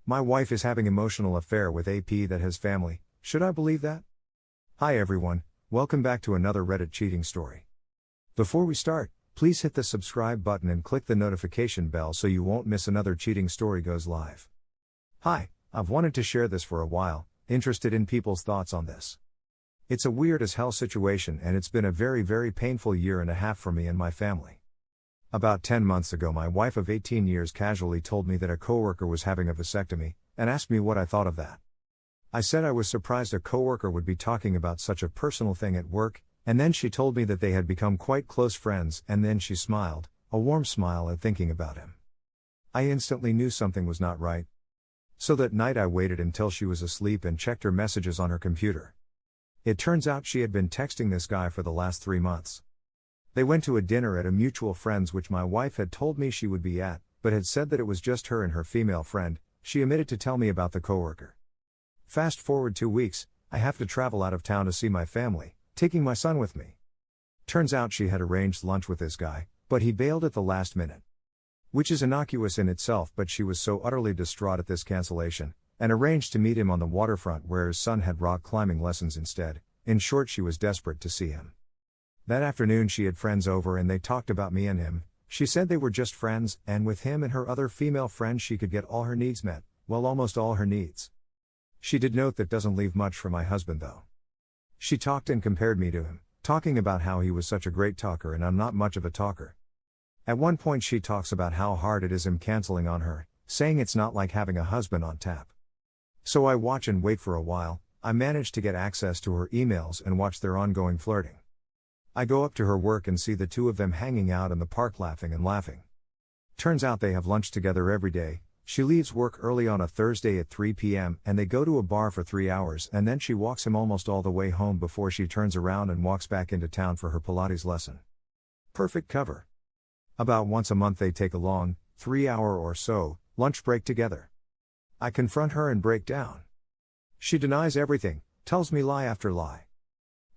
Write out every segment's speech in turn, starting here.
My wife is having emotional affair with AP that has family. Should I believe that? Hi everyone, welcome back to another Reddit cheating story. Before we start, please hit the subscribe button and click the notification bell so you won't miss another cheating story goes live. Hi, I've wanted to share this for a while, interested in people's thoughts on this. It's a weird as hell situation and it's been a very painful year and a half for me and my family. About 10 months ago my wife of 18 years casually told me that a coworker was having a vasectomy, and asked me what I thought of that. I said I was surprised a coworker would be talking about such a personal thing at work, and then she told me that they had become quite close friends, and then she smiled, a warm smile at thinking about him. I instantly knew something was not right. So that night I waited until she was asleep and checked her messages on her computer. It turns out she had been texting this guy for the last 3 months. They went to a dinner at a mutual friend's which my wife had told me she would be at, but had said that it was just her and her female friend. She omitted to tell me about the coworker. Fast forward 2 weeks, I have to travel out of town to see my family, taking my son with me. Turns out she had arranged lunch with this guy, but he bailed at the last minute. Which is innocuous in itself, but she was so utterly distraught at this cancellation, and arranged to meet him on the waterfront where his son had rock climbing lessons instead. In short, she was desperate to see him. That afternoon she had friends over and they talked about me and him. She said they were just friends, and with him and her other female friend she could get all her needs met, well, almost all her needs. She did note that doesn't leave much for my husband though. She talked and compared me to him, talking about how he was such a great talker and I'm not much of a talker. At one point she talks about how hard it is him canceling on her, saying it's not like having a husband on tap. So I watch and wait for a while. I manage to get access to her emails and watch their ongoing flirting. I go up to her work and see the two of them hanging out in the park laughing. Turns out they have lunch together every day. She leaves work early on a Thursday at 3 p.m. and they go to a bar for 3 hours, and then she walks him almost all the way home before she turns around and walks back into town for her Pilates lesson. Perfect cover. About once a month they take a long, 3-hour or so, lunch break together. I confront her and break down. She denies everything, tells me lie after lie.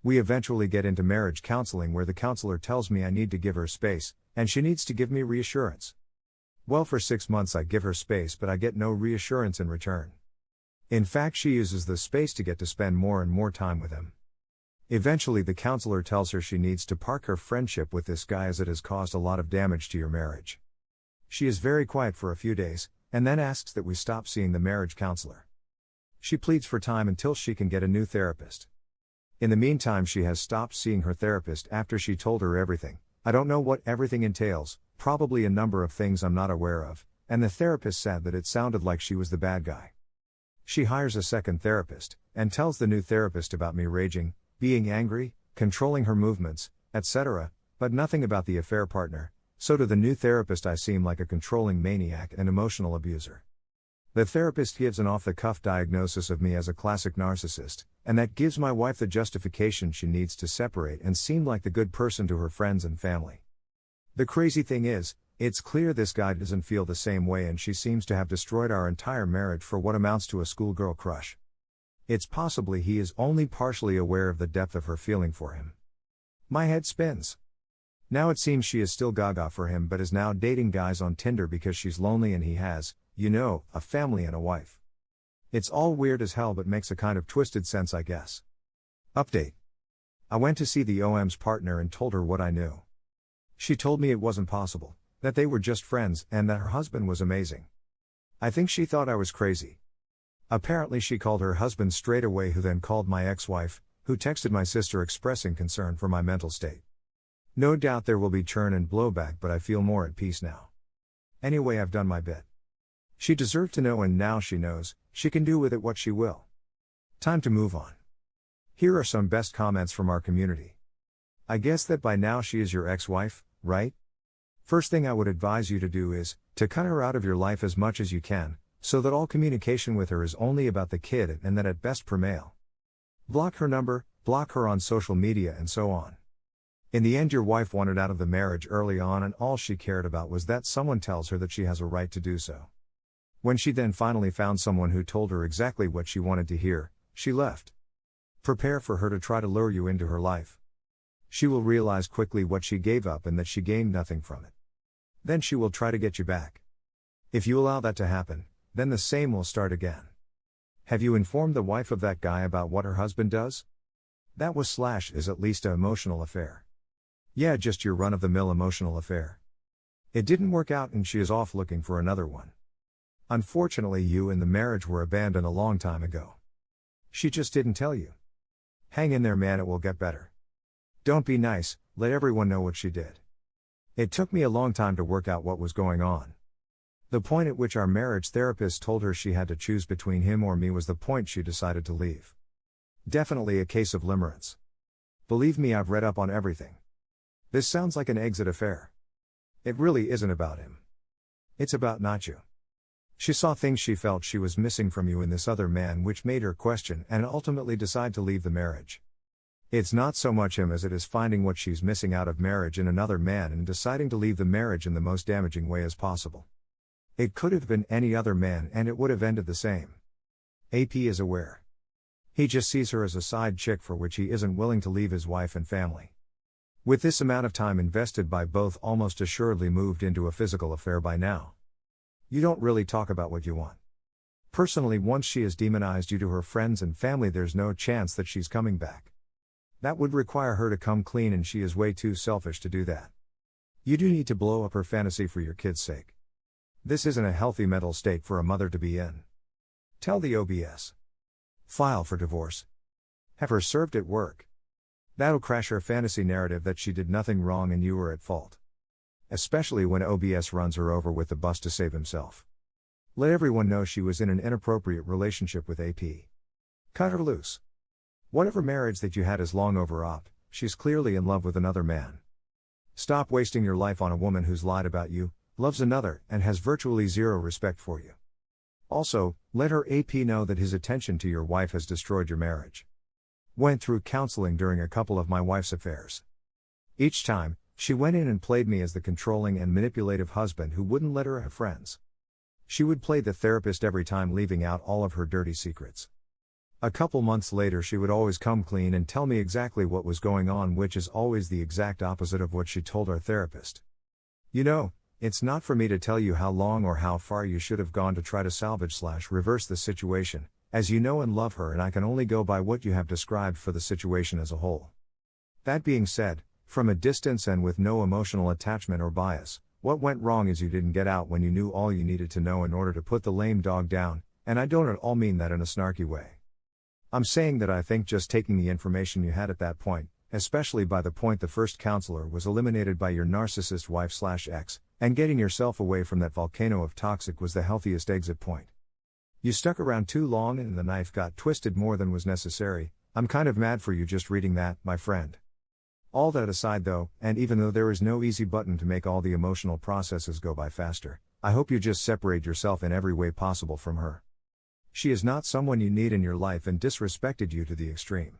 We eventually get into marriage counseling where the counselor tells me I need to give her space, and she needs to give me reassurance. Well, for 6 months I give her space but I get no reassurance in return. In fact, she uses the space to get to spend more and more time with him. Eventually the counselor tells her she needs to park her friendship with this guy as it has caused a lot of damage to your marriage. She is very quiet for a few days, and then asks that we stop seeing the marriage counselor. She pleads for time until she can get a new therapist. In the meantime she has stopped seeing her therapist after she told her everything. I don't know what everything entails, probably a number of things I'm not aware of, and the therapist said that it sounded like she was the bad guy. She hires a second therapist, and tells the new therapist about me raging, being angry, controlling her movements, etc., but nothing about the affair partner. So to the new therapist I seem like a controlling maniac and emotional abuser. The therapist gives an off-the-cuff diagnosis of me as a classic narcissist, and that gives my wife the justification she needs to separate and seem like the good person to her friends and family. The crazy thing is, it's clear this guy doesn't feel the same way and she seems to have destroyed our entire marriage for what amounts to a schoolgirl crush. It's possibly he is only partially aware of the depth of her feeling for him. My head spins. Now it seems she is still gaga for him but is now dating guys on Tinder because she's lonely and he has, a family and a wife. It's all weird as hell but makes a kind of twisted sense, I guess. Update. I went to see the OM's partner and told her what I knew. She told me it wasn't possible, that they were just friends and that her husband was amazing. I think she thought I was crazy. Apparently she called her husband straight away, who then called my ex-wife, who texted my sister expressing concern for my mental state. No doubt there will be churn and blowback but I feel more at peace now. Anyway, I've done my bit. She deserved to know and now she knows, she can do with it what she will. Time to move on. Here are some best comments from our community. I guess that by now she is your ex-wife, right? First thing I would advise you to do is, to cut her out of your life as much as you can, so that all communication with her is only about the kid and that at best per mail. Block her number, block her on social media and so on. In the end your wife wanted out of the marriage early on and all she cared about was that someone tells her that she has a right to do so. When she then finally found someone who told her exactly what she wanted to hear, she left. Prepare for her to try to lure you into her life. She will realize quickly what she gave up and that she gained nothing from it. Then she will try to get you back. If you allow that to happen, then the same will start again. Have you informed the wife of that guy about what her husband does? That was / is at least an emotional affair. Yeah, just your run-of-the-mill emotional affair. It didn't work out and she is off looking for another one. Unfortunately, you and the marriage were abandoned a long time ago. She just didn't tell you. Hang in there, man, it will get better. Don't be nice, let everyone know what she did. It took me a long time to work out what was going on. The point at which our marriage therapist told her she had to choose between him or me was the point she decided to leave. Definitely a case of limerence. Believe me, I've read up on everything. This sounds like an exit affair. It really isn't about him. It's about not you. She saw things she felt she was missing from you in this other man, which made her question and ultimately decide to leave the marriage. It's not so much him as it is finding what she's missing out of marriage in another man and deciding to leave the marriage in the most damaging way as possible. It could have been any other man and it would have ended the same. AP is aware. He just sees her as a side chick for which he isn't willing to leave his wife and family. With this amount of time invested by both, almost assuredly moved into a physical affair by now. You don't really talk about what you want. Personally, once she has demonized you to her friends and family, there's no chance that she's coming back. That would require her to come clean and she is way too selfish to do that. You do need to blow up her fantasy for your kids' sake. This isn't a healthy mental state for a mother to be in. Tell the OBS. File for divorce. Have her served at work. That'll crash her fantasy narrative that she did nothing wrong and you were at fault. Especially when OBS runs her over with the bus to save himself. Let everyone know she was in an inappropriate relationship with AP. Cut her loose. Whatever marriage that you had is long over op, she's clearly in love with another man. Stop wasting your life on a woman who's lied about you, loves another, and has virtually zero respect for you. Also, let her AP know that his attention to your wife has destroyed your marriage. Went through counseling during a couple of my wife's affairs. Each time, she went in and played me as the controlling and manipulative husband who wouldn't let her have friends. She would play the therapist every time, leaving out all of her dirty secrets. A couple months later, she would always come clean and tell me exactly what was going on, which is always the exact opposite of what she told our therapist. You know, it's not for me to tell you how long or how far you should have gone to try to salvage / reverse the situation, as you know and love her, and I can only go by what you have described for the situation as a whole. That being said, from a distance and with no emotional attachment or bias, what went wrong is you didn't get out when you knew all you needed to know in order to put the lame dog down, and I don't at all mean that in a snarky way. I'm saying that I think just taking the information you had at that point, especially by the point the first counselor was eliminated by your narcissist wife / ex, and getting yourself away from that volcano of toxic was the healthiest exit point. You stuck around too long and the knife got twisted more than was necessary. I'm kind of mad for you just reading that, my friend. All that aside though, and even though there is no easy button to make all the emotional processes go by faster, I hope you just separate yourself in every way possible from her. She is not someone you need in your life and disrespected you to the extreme.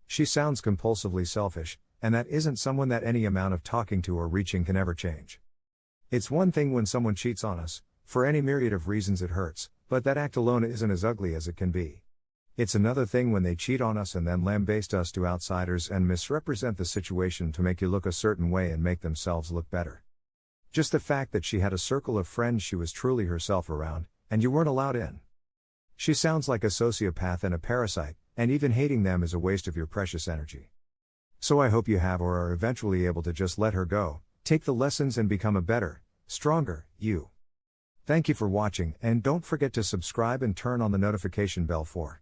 She sounds compulsively selfish, and that isn't someone that any amount of talking to or reaching can ever change. It's one thing when someone cheats on us, for any myriad of reasons it hurts, but that act alone isn't as ugly as it can be. It's another thing when they cheat on us and then lambaste us to outsiders and misrepresent the situation to make you look a certain way and make themselves look better. Just the fact that she had a circle of friends she was truly herself around, and you weren't allowed in. She sounds like a sociopath and a parasite, and even hating them is a waste of your precious energy. So I hope you have or are eventually able to just let her go, take the lessons and become a better, stronger, you. Thank you for watching, and don't forget to subscribe and turn on the notification bell for